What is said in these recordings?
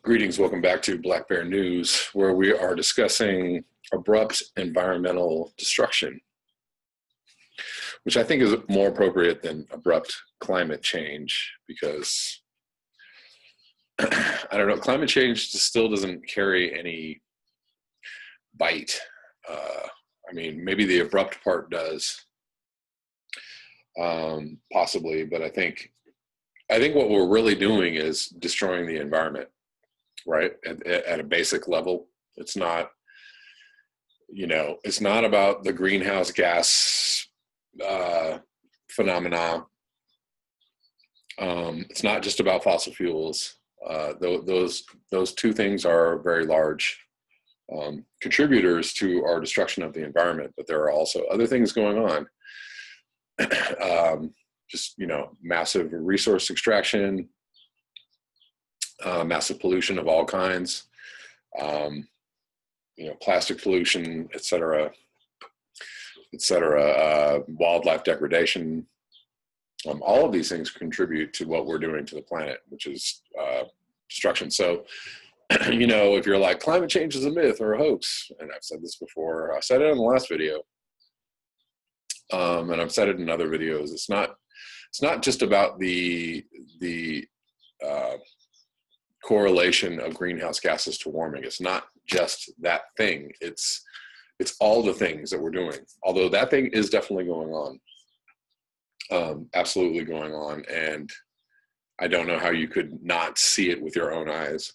Greetings, welcome back to Black Bear News, where we are discussing abrupt environmental destruction, which I think is more appropriate than abrupt climate change, because I don't know, climate change still doesn't carry any bite. I mean, maybe the abrupt part does, possibly, but I think what we're really doing is destroying the environment. Right, at a basic level. It's not, it's not about the greenhouse gas phenomena. It's not just about fossil fuels. Those two things are very large contributors to our destruction of the environment, but there are also other things going on. Just, massive resource extraction, massive pollution of all kinds, plastic pollution, et cetera, wildlife degradation. All of these things contribute to what we're doing to the planet, which is destruction. So, if you're like, climate change is a myth or a hoax, and I've said this before, I said it in the last video, and I've said it in other videos, it's not just about the correlation of greenhouse gases to warming. It's not just that thing. It's all the things that we're doing. Although that thing is definitely going on, absolutely going on, and I don't know how you could not see it with your own eyes.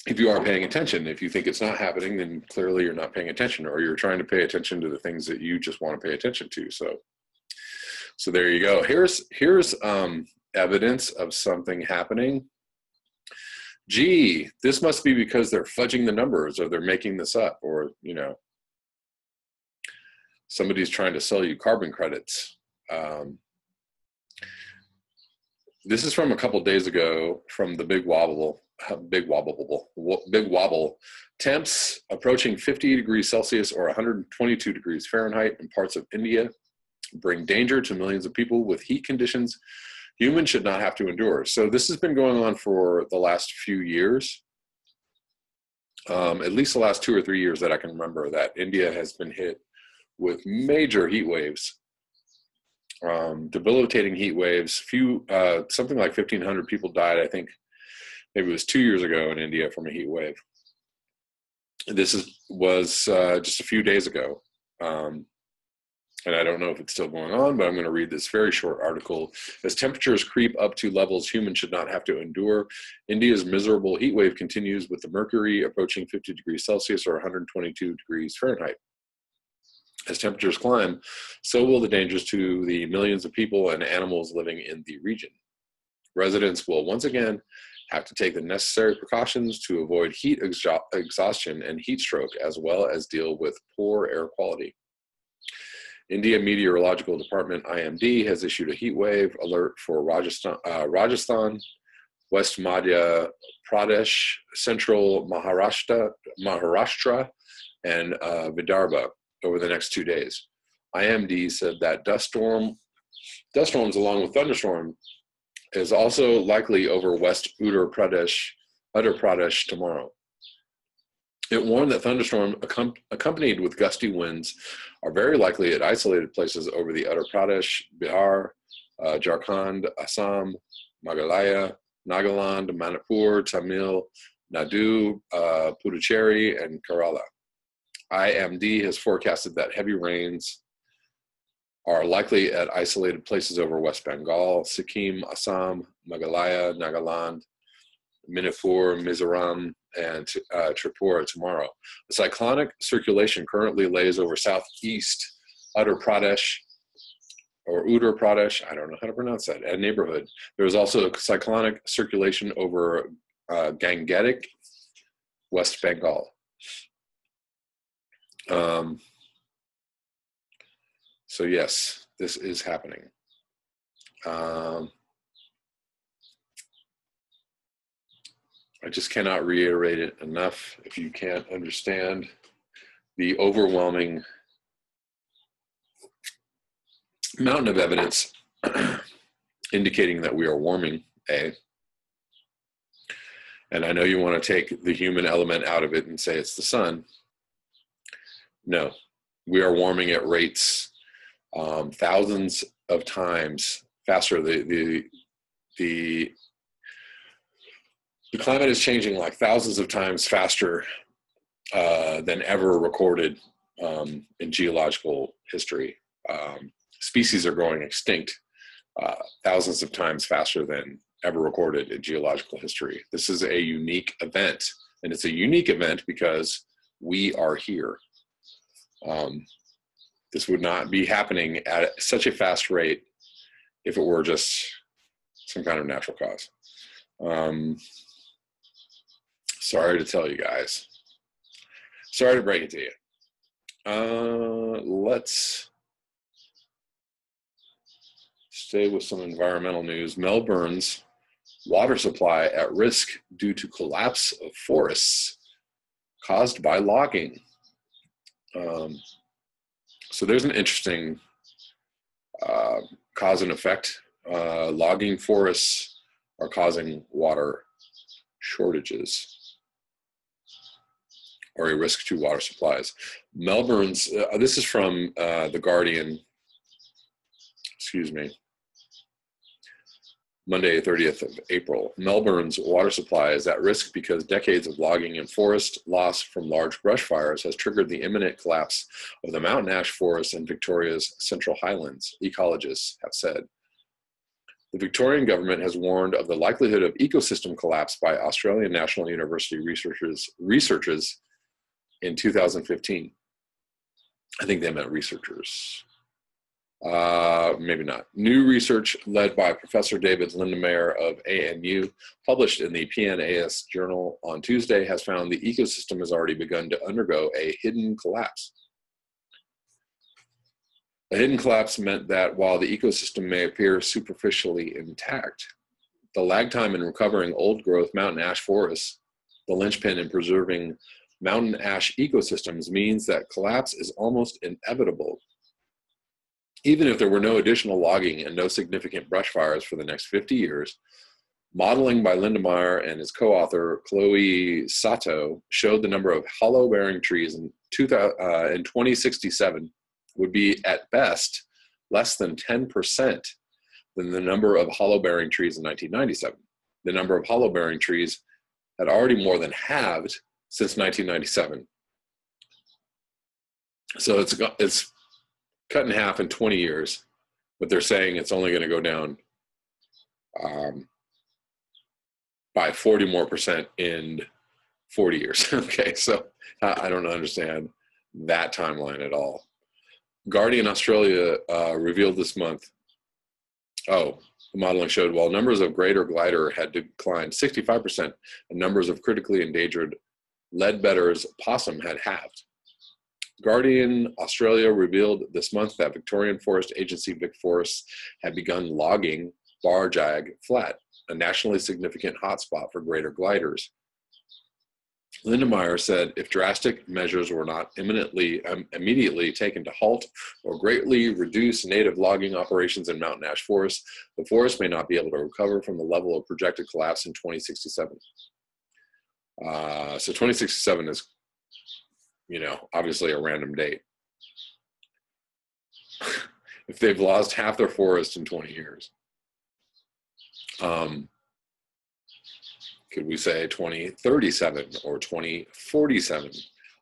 If you are paying attention, if you think it's not happening, then clearly you're not paying attention, or you're trying to pay attention to the things that you just want to pay attention to. So there you go. Here's evidence of something happening. Gee, this must be because they're fudging the numbers, or they're making this up, or somebody's trying to sell you carbon credits. This is from a couple days ago from the Big Wobble. Temps approaching 50 degrees Celsius or 122 degrees Fahrenheit in parts of India bring danger to millions of people with heat conditions humans should not have to endure. So this has been going on for the last few years, at least the last 2 or 3 years that I can remember, that India has been hit with major heat waves, debilitating heat waves. Something like 1,500 people died, I think maybe it was 2 years ago in India from a heat wave. This was just a few days ago. And I don't know if it's still going on, but I'm going to read this very short article. As temperatures creep up to levels humans should not have to endure, India's miserable heat wave continues, with the mercury approaching 50 degrees Celsius or 122 degrees Fahrenheit. As temperatures climb, so will the dangers to the millions of people and animals living in the region. Residents will once again have to take the necessary precautions to avoid heat exhaustion and heat stroke, as well as deal with poor air quality. India Meteorological Department, IMD, has issued a heat wave alert for Rajasthan, West Madhya Pradesh, Central Maharashtra, and Vidarbha over the next 2 days. IMD said that dust storms along with thunderstorm is also likely over West Uttar Pradesh tomorrow. It warned that thunderstorms accompanied with gusty winds are very likely at isolated places over the Uttar Pradesh, Bihar, Jharkhand, Assam, Meghalaya, Nagaland, Manipur, Tamil Nadu, Puducherry, and Kerala. IMD has forecasted that heavy rains are likely at isolated places over West Bengal, Sikkim, Assam, Meghalaya, Nagaland, Manipur, Mizoram, and Tripura tomorrow. A cyclonic circulation currently lays over southeast Uttar Pradesh, I don't know how to pronounce that, a neighborhood. There is also a cyclonic circulation over Gangetic, West Bengal. So yes, this is happening. I just cannot reiterate it enough. If you can't understand the overwhelming mountain of evidence indicating that we are warming, and I know you want to take the human element out of it and say it's the sun. No, we are warming at rates thousands of times faster. The climate is changing like thousands of times faster than ever recorded in geological history. Species are going extinct thousands of times faster than ever recorded in geological history. This is a unique event, and it's a unique event because we are here. This would not be happening at such a fast rate if it were just some kind of natural cause. Sorry to tell you guys. Sorry to break it to you. Let's stay with some environmental news. Melbourne's water supply at risk due to collapse of forests caused by logging. So there's an interesting cause and effect. Logging forests are causing water shortages or a risk to water supplies. Melbourne's, this is from The Guardian, Monday, 30th of April. Melbourne's water supply is at risk because decades of logging and forest loss from large brush fires has triggered the imminent collapse of the mountain ash forests in Victoria's Central Highlands, ecologists have said. The Victorian government has warned of the likelihood of ecosystem collapse by Australian National University researchers in 2015. I think they meant researchers. Maybe not. New research led by Professor David Lindemeyer of ANU, published in the PNAS journal on Tuesday, has found the ecosystem has already begun to undergo a hidden collapse. A hidden collapse meant that while the ecosystem may appear superficially intact, the lag time in recovering old-growth mountain ash forests, the linchpin in preserving mountain ash ecosystems, means that collapse is almost inevitable. Even if there were no additional logging and no significant brush fires for the next 50 years, modeling by Lindemeyer and his co-author Chloe Sato showed the number of hollow-bearing trees in 2067 would be at best less than 10% than the number of hollow-bearing trees in 1997. The number of hollow-bearing trees had already more than halved since 1997. So it's cut in half in 20 years, but they're saying it's only going to go down by 40% more in 40 years. Okay, so I don't understand that timeline at all. Guardian Australia revealed this month, the modeling showed while numbers of greater glider had declined 65%, and numbers of critically endangered Leadbetter's possum had halved. Guardian Australia revealed this month that Victorian Forest Agency VicForests had begun logging Barjag Flat, a nationally significant hotspot for greater gliders. Lindemeyer said if drastic measures were not immediately taken to halt or greatly reduce native logging operations in mountain ash forests, the forest may not be able to recover from the level of projected collapse in 2067. So 2067 is, obviously a random date. If they've lost half their forest in 20 years. Could we say 2037 or 2047?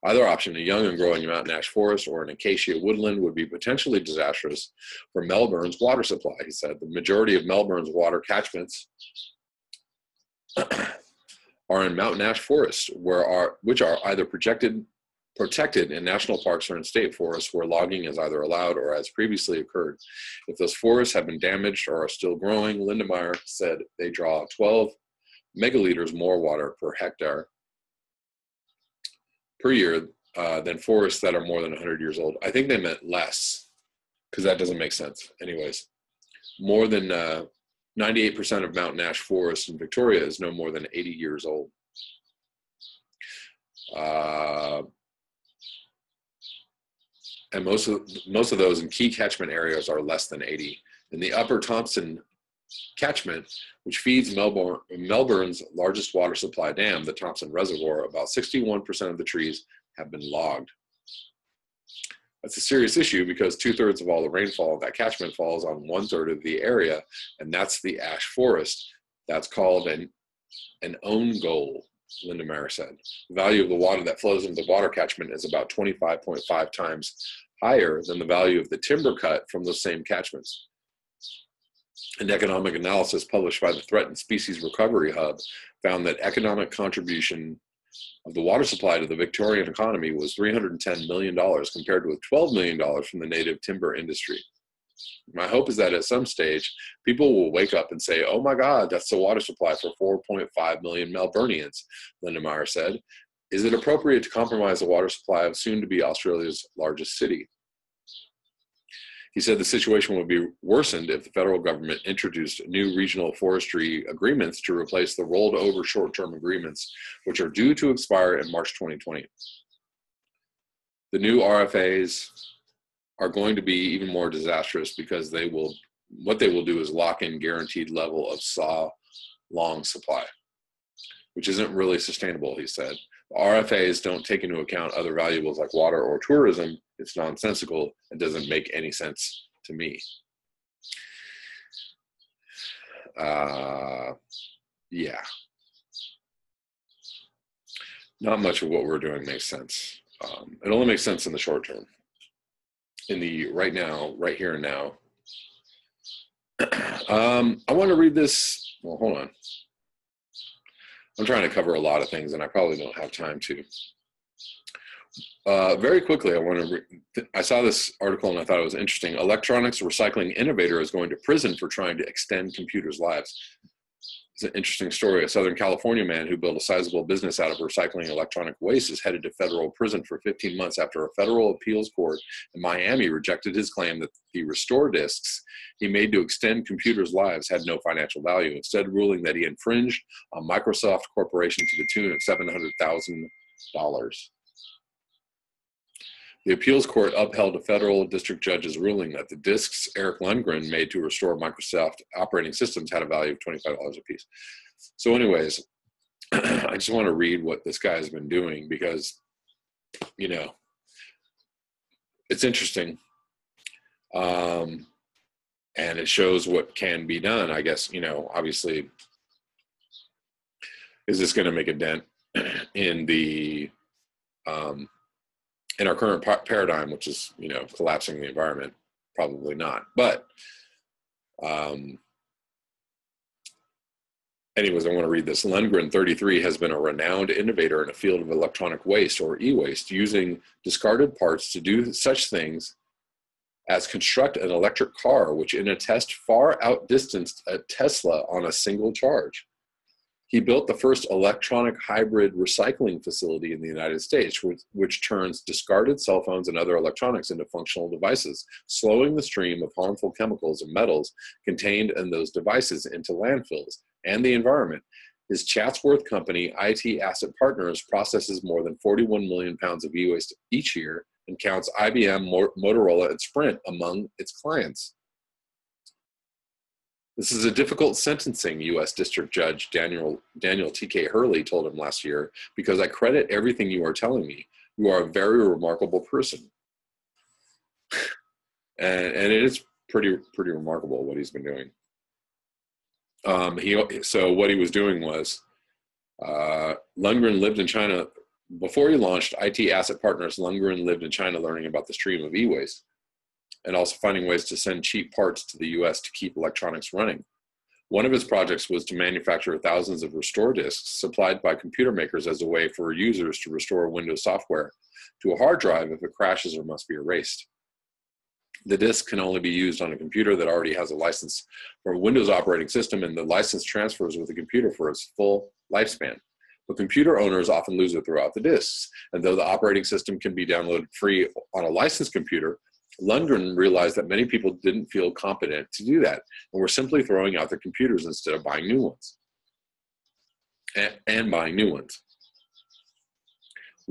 Either option, a young and growing mountain ash forest or an acacia woodland, would be potentially disastrous for Melbourne's water supply, he said. The majority of Melbourne's water catchments are in mountain ash forests, which are either protected in national parks or in state forests where logging is either allowed or has previously occurred. If those forests have been damaged or are still growing, Lindemeyer said they draw 12 megaliters more water per hectare per year than forests that are more than 100 years old. I think they meant less, because that doesn't make sense. Anyways, more than 98% of mountain ash forests in Victoria is no more than 80 years old. and most of those in key catchment areas are less than 80. In the Upper Thompson catchment, which feeds Melbourne's largest water supply dam, the Thompson Reservoir, about 61% of the trees have been logged. That's a serious issue because 2/3 of all the rainfall of that catchment falls on 1/3 of the area, and that's the ash forest. That's called an own goal, Linda Meyer said. The value of the water that flows into the water catchment is about 25.5 times higher than the value of the timber cut from those same catchments. An economic analysis published by the Threatened Species Recovery Hub found that economic contribution of the water supply to the Victorian economy was $310 million compared with $12 million from the native timber industry. My hope is that at some stage, people will wake up and say, oh my God, that's the water supply for 4.5 million Melburnians, Linda Meyer said. Is it appropriate to compromise the water supply of soon to be Australia's largest city? He said the situation would be worsened if the federal government introduced new regional forestry agreements to replace the rolled over short-term agreements, which are due to expire in March 2020. The new RFAs are going to be even more disastrous because what they will do is lock in guaranteed level of saw long supply, which isn't really sustainable, he said. The RFAs don't take into account other valuables like water or tourism. It's nonsensical and doesn't make any sense to me. Yeah. Not much of what we're doing makes sense. It only makes sense in the short term. In the right now, right here and now. I want to read this. Well, hold on. I'm trying to cover a lot of things, and I probably don't have time to. Very quickly, I saw this article and I thought it was interesting. Electronics recycling innovator is going to prison for trying to extend computers' lives. It's an interesting story. A Southern California man who built a sizable business out of recycling electronic waste is headed to federal prison for 15 months after a federal appeals court in Miami rejected his claim that the restore disks he made to extend computers' lives had no financial value, instead ruling that he infringed on Microsoft Corporation to the tune of $700,000. The appeals court upheld a federal district judge's ruling that the disks Eric Lundgren made to restore Microsoft operating systems had a value of $25 a piece. So anyways, I just want to read what this guy has been doing because, you know, it's interesting. And it shows what can be done. I guess, you know, obviously, is this going to make a dent in the in our current paradigm, which is, you know, collapsing the environment? Probably not. But anyways, I want to read this. Lundgren, 33, has been a renowned innovator in a field of electronic waste, or e-waste, using discarded parts to do such things as construct an electric car, which in a test far outdistanced a Tesla on a single charge. He built the first electronic hybrid recycling facility in the United States, which turns discarded cell phones and other electronics into functional devices, slowing the stream of harmful chemicals and metals contained in those devices into landfills and the environment. His Chatsworth company, IT Asset Partners, processes more than 41 million pounds of e-waste each year and counts IBM, Motorola, and Sprint among its clients. This is a difficult sentencing, U.S. District Judge Daniel T.K. Hurley told him last year, because I credit everything you are telling me. You are a very remarkable person. and it is pretty remarkable what he's been doing. So what he was doing was, Lundgren lived in China. Before he launched IT Asset Partners, Lundgren lived in China learning about the stream of e-waste, and also finding ways to send cheap parts to the US to keep electronics running. One of his projects was to manufacture thousands of restore disks supplied by computer makers as a way for users to restore Windows software to a hard drive if it crashes or must be erased. The disk can only be used on a computer that already has a license for a Windows operating system, and the license transfers with the computer for its full lifespan. But computer owners often lose it throughout the disks, and though the operating system can be downloaded free on a licensed computer, Lundgren realized that many people didn't feel competent to do that and were simply throwing out their computers instead of buying new ones. And buying new ones.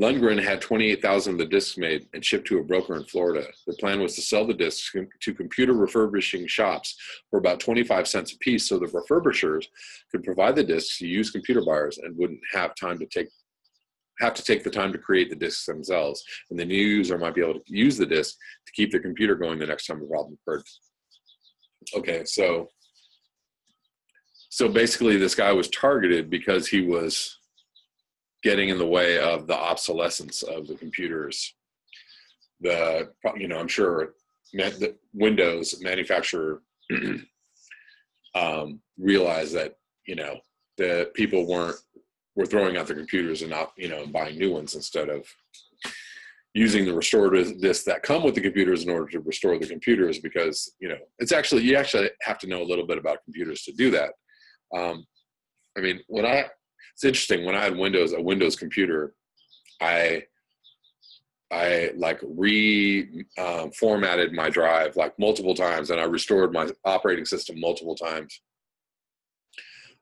Lundgren had 28,000 of the discs made and shipped to a broker in Florida. The plan was to sell the discs to computer refurbishing shops for about 25 cents a piece, so the refurbishers could provide the discs to used computer buyers and wouldn't have to take the time to create the discs themselves, and the new user might be able to use the disc to keep their computer going the next time a problem occurred. Okay, so basically this guy was targeted because he was getting in the way of the obsolescence of the computers. I'm sure the Windows manufacturer realized that, the people were throwing out their computers and not, buying new ones instead of using the restorative discs that come with the computers in order to restore the computers, because, you actually have to know a little bit about computers to do that. It's interesting, when I had a Windows computer, I formatted my drive like multiple times, and I restored my operating system multiple times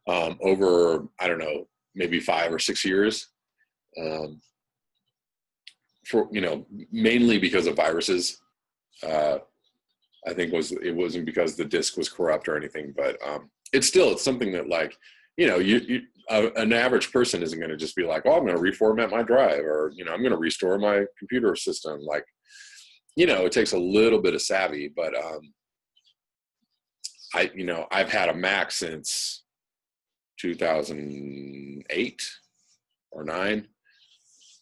over, I don't know, maybe 5 or 6 years, mainly because of viruses. I think it wasn't because the disk was corrupt or anything, but it's something that, an average person isn't going to just be like, oh, I'm going to reformat my drive, or, I'm going to restore my computer system. It takes a little bit of savvy, but I've had a Mac since 2008 or 9,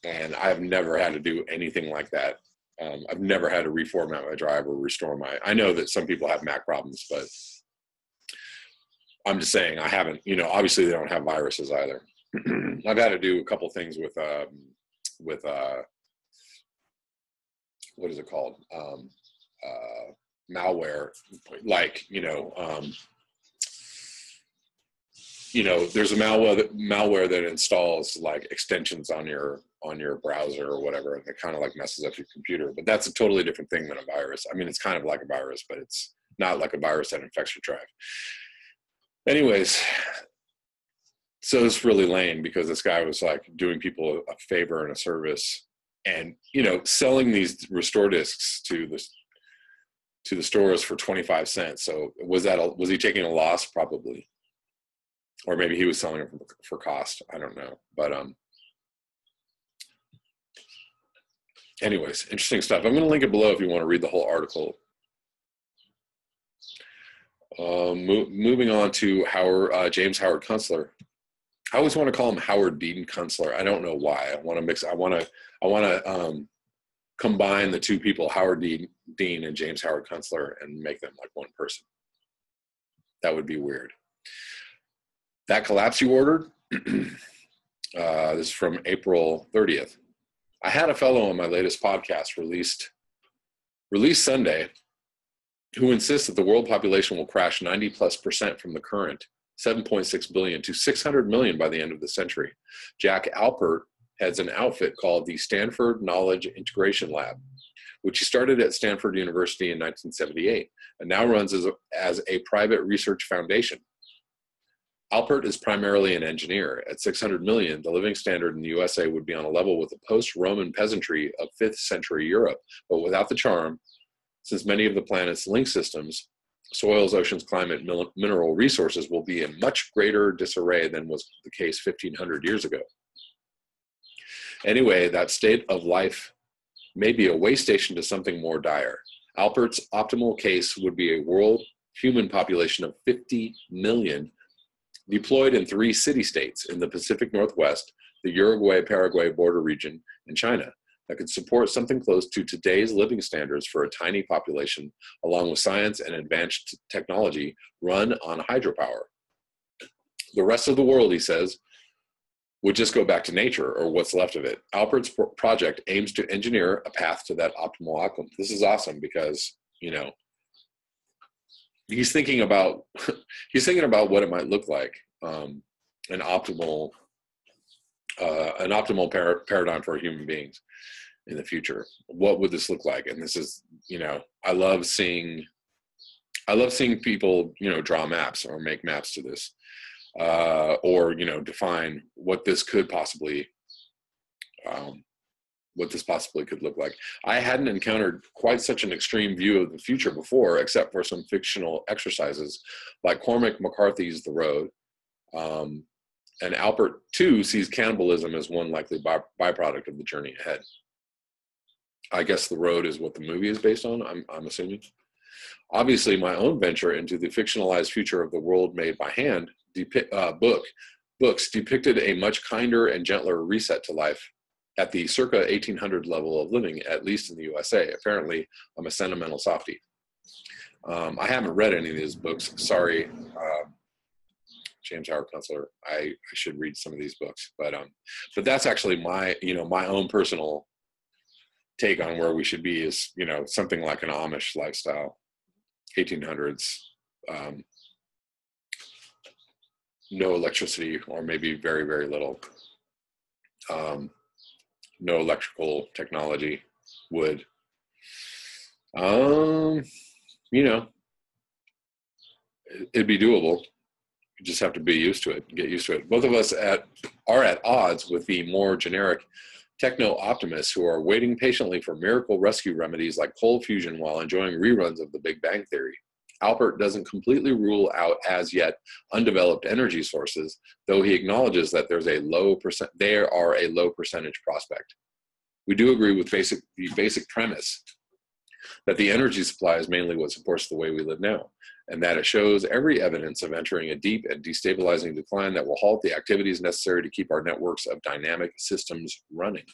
and I've never had to do anything like that. I've never had to reformat my drive or restore I know that some people have Mac problems, but I'm just saying I haven't, obviously they don't have viruses either. I've had to do a couple things with what is it called? Malware, there's a malware that installs extensions on your browser or whatever, and it kind of messes up your computer. But that's a totally different thing than a virus. It's kind of like a virus, but it's not like a virus that infects your drive. Anyways, so it's really lame because this guy was doing people a favor and a service, and selling these restore discs to the stores for 25 cents. So was he taking a loss? Probably. Or maybe he was selling it for cost. I don't know. But anyways, interesting stuff. I'm going to link it below if you want to read the whole article. Moving on to James Howard Kunstler. I always want to call him Howard Dean Kunstler. I don't know why. I want to combine the two people, Howard Dean and James Howard Kunstler, and make them one person. That would be weird. That collapse you ordered, this is from April 30th. I had a fellow on my latest podcast released Sunday who insists that the world population will crash 90+% from the current 7.6 billion to 600 million by the end of the century. Jack Alpert heads an outfit called the Stanford Knowledge Integration Lab, which he started at Stanford University in 1978 and now runs as a private research foundation. Alpert is primarily an engineer. At 600 million, the living standard in the USA would be on a level with the post-Roman peasantry of 5th century Europe, but without the charm, since many of the planet's link systems, soils, oceans, climate, mineral resources will be in much greater disarray than was the case 1,500 years ago. Anyway, that state of life may be a way station to something more dire. Alpert's optimal case would be a world human population of 50 million deployed in 3 city-states in the Pacific Northwest, the Uruguay-Paraguay border region, and China that could support something close to today's living standards for a tiny population, along with science and advanced technology run on hydropower. The rest of the world, he says, would just go back to nature, or what's left of it. Alpert's project aims to engineer a path to that optimal outcome. This is awesome because, he's thinking about what it might look like, an optimal paradigm for human beings in the future. What would this look like? And this is, I love seeing people, draw maps or make maps to this, or define what this could possibly what this possibly could look like. I hadn't encountered quite such an extreme view of the future before, except for some fictional exercises like Cormac McCarthy's The Road. And Albert, too, sees cannibalism as one likely byproduct of the journey ahead. I guess The Road is what the movie is based on, I'm assuming. Obviously, my own venture into the fictionalized future of the world made by hand books depicted a much kinder and gentler reset to life at the circa 1800 level of living, at least in the USA. Apparently, I'm a sentimental softie. I haven't read any of these books. Sorry, James Howard Kunstler. I should read some of these books, but that's actually my own personal take on where we should be is, something like an Amish lifestyle, 1800s, no electricity, or maybe very, very little, no electrical technology, wood, it'd be doable. You just have to be used to it, get used to it. Both of us are at odds with the more generic techno-optimists who are waiting patiently for miracle rescue remedies like cold fusion while enjoying reruns of The Big Bang Theory. Albert doesn't completely rule out as yet undeveloped energy sources, though he acknowledges that there are a low percentage prospect. We do agree with the basic premise that the energy supply is mainly what supports the way we live now, and that it shows every evidence of entering a deep and destabilizing decline that will halt the activities necessary to keep our networks of dynamic systems running.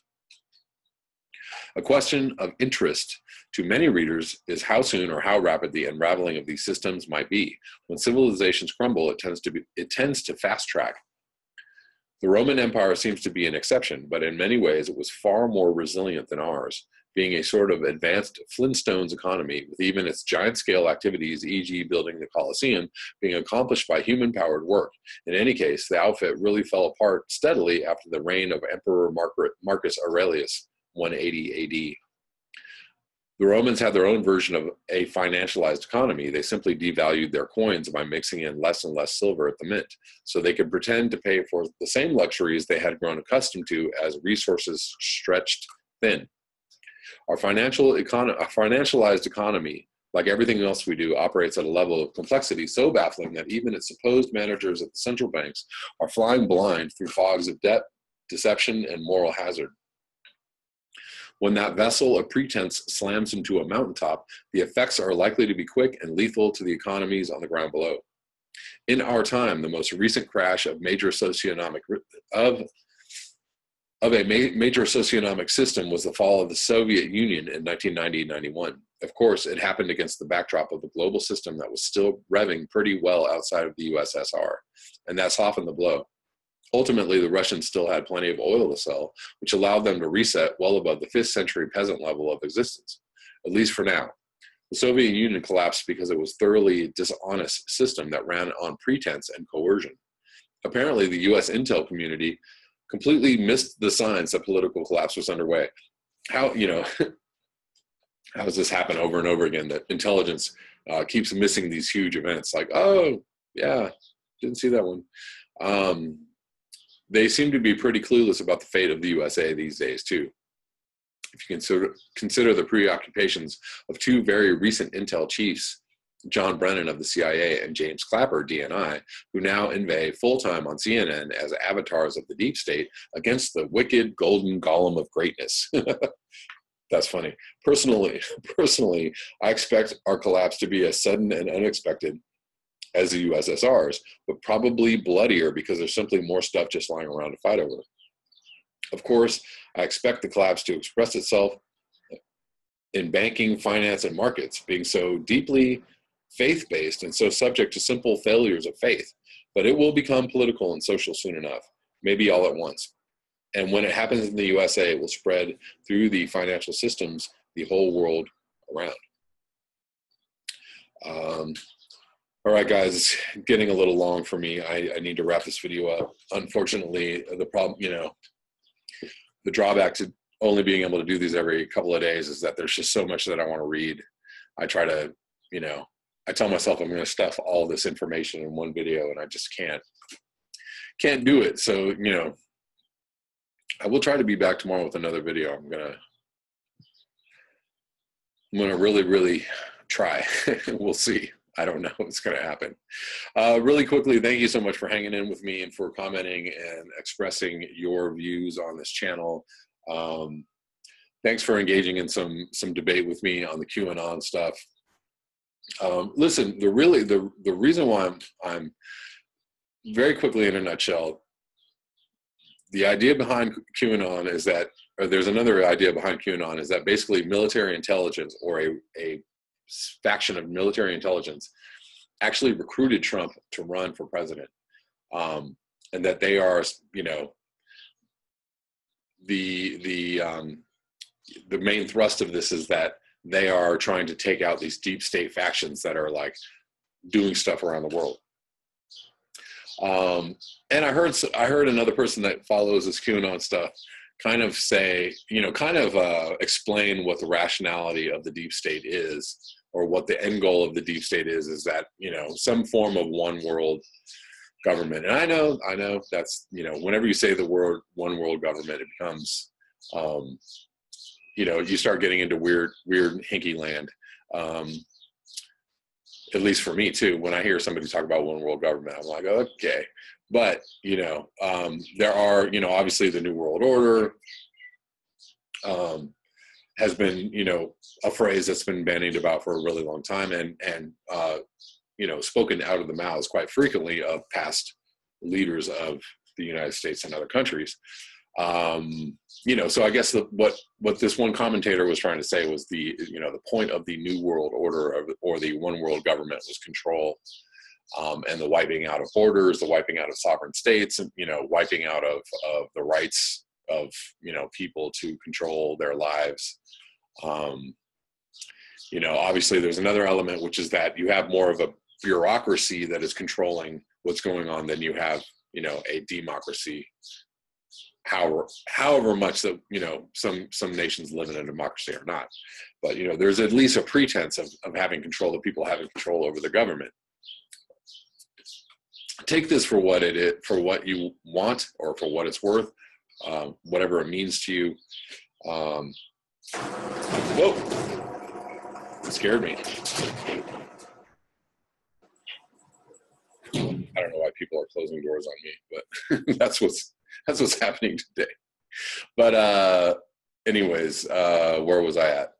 A question of interest to many readers is how soon or how rapid the unraveling of these systems might be. When civilizations crumble, it tends to fast track. The Roman Empire seems to be an exception, but in many ways it was far more resilient than ours, being a sort of advanced Flintstones economy with even its giant-scale activities, e.g. building the Colosseum, being accomplished by human-powered work. In any case, the outfit really fell apart steadily after the reign of Emperor Marcus Aurelius, 180 AD. The Romans had their own version of a financialized economy. They simply devalued their coins by mixing in less and less silver at the mint, so they could pretend to pay for the same luxuries they had grown accustomed to as resources stretched thin. Our financialized economy, like everything else we do, operates at a level of complexity so baffling that even its supposed managers at the central banks are flying blind through fogs of debt, deception, and moral hazard. When that vessel of pretense slams into a mountaintop, the effects are likely to be quick and lethal to the economies on the ground below. In our time, the most recent crash of a major socioeconomic system was the fall of the Soviet Union in 1990-91. Of course, it happened against the backdrop of a global system that was still revving pretty well outside of the USSR, and that softened the blow. Ultimately, the Russians still had plenty of oil to sell, which allowed them to reset well above the 5th century peasant level of existence, at least for now. The Soviet Union collapsed because it was a thoroughly dishonest system that ran on pretense and coercion. Apparently, the US intel community completely missed the signs that political collapse was underway. How does this happen over and over again, that intelligence keeps missing these huge events? Like, oh, yeah, didn't see that one. They seem to be pretty clueless about the fate of the USA these days, too. If you consider the preoccupations of two very recent intel chiefs, John Brennan of the CIA and James Clapper, DNI, who now inveigh full-time on CNN as avatars of the deep state against the wicked golden golem of greatness. That's funny. Personally, I expect our collapse to be as sudden and unexpected as the USSR's, but probably bloodier because there's simply more stuff just lying around to fight over. Of course, I expect the collapse to express itself in banking, finance, and markets, being so deeply faith-based and so subject to simple failures of faith, but it will become political and social soon enough, maybe all at once. And when it happens in the USA, it will spread through the financial systems, the whole world around. All right, guys, it's getting a little long for me. I need to wrap this video up. Unfortunately, the problem, the drawback to only being able to do these every couple of days is that there's just so much that I want to read. I try to, I tell myself I'm going to stuff all this information in one video, and I just can't do it. So, I will try to be back tomorrow with another video. I'm gonna really, really try. We'll see. I don't know what's going to happen. Really quickly, thank you so much for hanging in with me and for commenting and expressing your views on this channel. Thanks for engaging in some debate with me on the QAnon stuff. Listen, the reason why I'm very quickly, in a nutshell, the idea behind QAnon is that, or there's another idea behind QAnon, is that basically military intelligence, or a faction of military intelligence, actually recruited Trump to run for president, and that they are, you know, the main thrust of this is that they are trying to take out these deep state factions that are like doing stuff around the world. And I heard another person that follows this QAnon stuff kind of say, you know, explain what the rationality of the deep state is, or what the end goal of the deep state is that, you know, some form of one world government. And I know that's, you know, whenever you say the word one world government, it becomes, you know, you start getting into weird hinky land. At least for me too, when I hear somebody talk about one world government, I'm like, okay. But, you know, there are, you know, obviously the New World Order has been, you know, a phrase that's been bandied about for a really long time, and you know, spoken out of the mouths quite frequently of past leaders of the United States and other countries. You know, so I guess what this one commentator was trying to say was the point of the New World Order, or the one world government, was control, and the wiping out of borders, the wiping out of sovereign states, and, you know, wiping out of the rights of, you know, people to control their lives. You know, obviously there's another element, which is that you have more of a bureaucracy that is controlling what's going on than you have, you know, a democracy. However much that, you know, some nations live in a democracy or not, but, you know, there's at least a pretense of having control, the people having control over the government. Take this for what it is, for what you want, or for what it's worth, whatever it means to you. Whoa, it scared me. I don't know why people are closing doors on me, but that's what's happening today. But anyways, where was I at?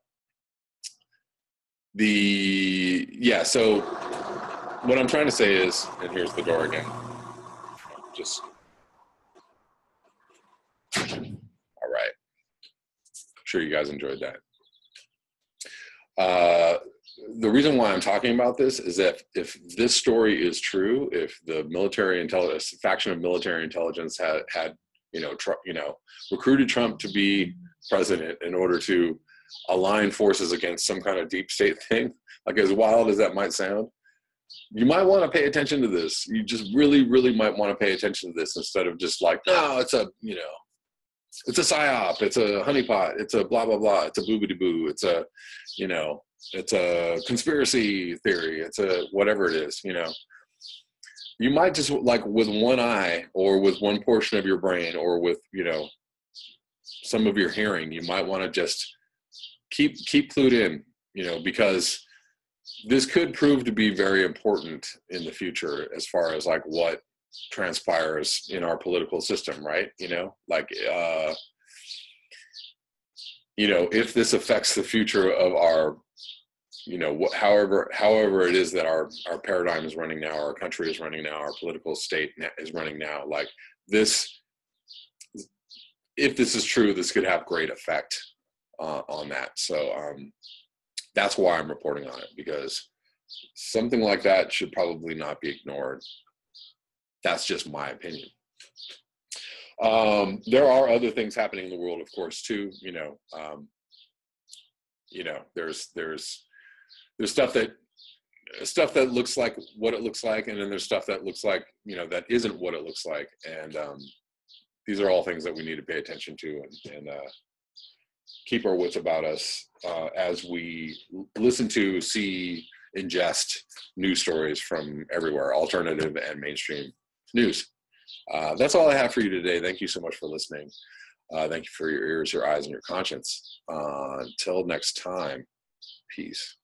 So what I'm trying to say is, and here's the door again, just, all right. I'm sure you guys enjoyed that. The reason why I'm talking about this is that if this story is true, if the military intelligence faction of military intelligence had recruited Trump to be president in order to align forces against some kind of deep state thing, like, as wild as that might sound, you might want to pay attention to this. You just really, really might want to pay attention to this, instead of just like, no, it's a, you know, it's a psyop, it's a honeypot, it's a blah, blah, blah, it's a boobity-boo, it's a, you know, it's a conspiracy theory, it's a whatever it is, you know. You might just, like, with one eye, or with one portion of your brain, or with, you know, some of your hearing, you might want to just keep clued in, you know, because this could prove to be very important in the future, as far as like what transpires in our political system, right? You know, like, you know, if this affects the future of our, you know, however it is that our paradigm is running now, our country is running now, our political state is running now, like this, if this is true, this could have great effect on that. So that's why I'm reporting on it, because something like that should probably not be ignored. That's just my opinion. There are other things happening in the world, of course, too. You know, there's stuff that looks like what it looks like, and then there's stuff that looks like, you know, that isn't what it looks like. And these are all things that we need to pay attention to, and keep our wits about us as we listen to, see, ingest news stories from everywhere, alternative and mainstream news. That's all I have for you today. Thank you so much for listening. Thank you for your ears, your eyes, and your conscience. Until next time, peace.